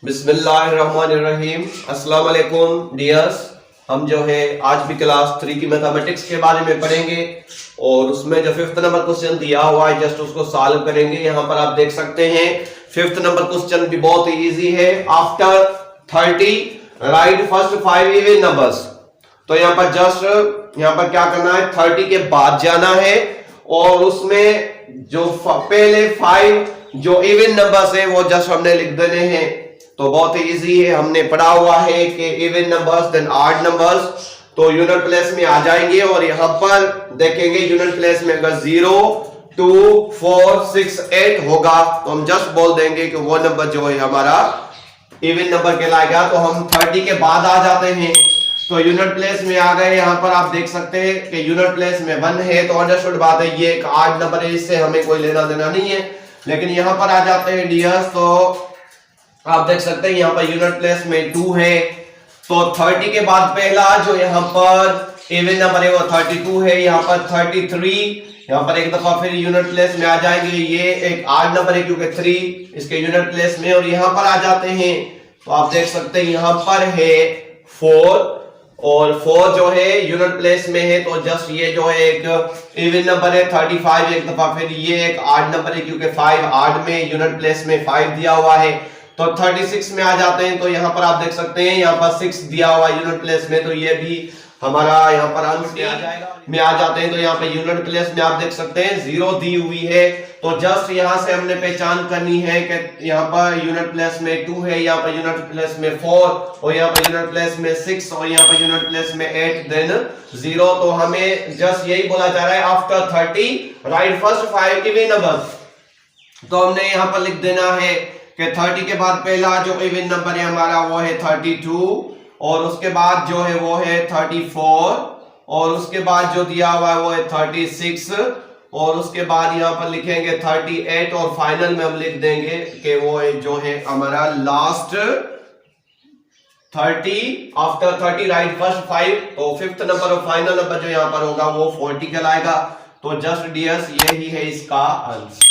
बिस्मिल्लाहिर्रहमानिर्रहीम। अस्सलाम वालेकुम डियर्स। हम जो है आज भी क्लास 3 की मैथमेटिक्स के बारे में पढ़ेंगे और उसमें जो 5th नंबर क्वेश्चन दिया हुआ है जस्ट उसको सॉल्व करेंगे। यहाँ पर आप देख सकते हैं 5th नंबर क्वेश्चन भी बहुत ही इजी है। After 30 right first 5 even numbers. तो यहाँ पर जस्ट यहाँ पर क्या करना है, 30 के बाद जाना है और उसमें जो पहले 5 जो इवन नंबर्स है वो जस्ट हमने लिख देने हैं। तो बहुत ही इजी है, हमने पढ़ा हुआ है कि even numbers then odd numbers तो यूनिट प्लेस में आ जाएंगे और यहां पर देखेंगे यूनिट प्लेस में अगर 0 2 4 6 8 होगा तो हम जस्ट बोल देंगे कि वो नंबर जो है हमारा इवन नंबर कहलाएगा। तो हम 30 के बाद आ जाते हैं तो यूनिट प्लेस में आ गए। यहां पर आप देख सकते हैं कि यूनिट प्लेस में 1 है तो अंडरस्टूड बात है, ये एक ऑड नंबर है, इससे हमें कोई लेना देना नहीं है। लेकिन यहां पर आ जाते हैं डियर्स तो आप देख सकते हैं यहाँ पर यूनिट प्लेस में 2 है तो 30 के बाद पहला जो यहाँ पर इवन नंबर है वो 32 है। यहाँ पर 33 यहाँ पर एक दफा फिर यूनिट प्लेस में आ जाएंगे, ये एक ऑड नंबर है क्योंकि 3 इसके यूनिट प्लेस में। और यहाँ पर आ जाते हैं तो आप देख सकते हैं यहाँ पर है 4 और 4 जो है यूनिट प्लेस में है तो जस्ट ये जो है एक इवन नंबर है। 35 एक दफा फिर ये एक ऑड नंबर है क्योंकि 5 ऑड में यूनिट प्लेस में 5 दिया हुआ है। तो 36 में आ जाते हैं तो यहाँ पर आप देख सकते हैं यहाँ पर 6 दिया हुआ यूनिट प्लेस में तो ये भी हमारा यहाँ पर आंसर में आ जाएगा। में आ जाते हैं तो यहाँ पे यूनिट प्लेस में आप देख सकते हैं 0 दी हुई है तो जस्ट यहाँ से हमने पहचान करनी है कि यहाँ पर यूनिट प्लेस में 2 है, यहाँ पर यूनिट प्लेस में 4 और यहाँ पर यूनिट प्लेस में 6 और यहाँ पर यूनिट प्लेस में 8 देन 0। तो हमें जस्ट यही बोला जा रहा है after 30 right first 5 even numbers. तो हमने यहाँ पर लिख देना है कि 30 के बाद पहला जो इवन नंबर है हमारा वो है 32 और उसके बाद जो है वो है 34 और उसके बाद जो दिया हुआ है वो है 36 और उसके बाद यहाँ पर लिखेंगे 38 और फाइनल में हम लिख देंगे कि वो है जो है हमारा लास्ट 30 आफ्टर 30 राइट फर्स्ट 5। तो 5th नंबर और फाइनल नंबर जो यहाँ पर होगा वो 40 कहलाएगा। तो जस्ट डियर्स यही है इसका आंसर।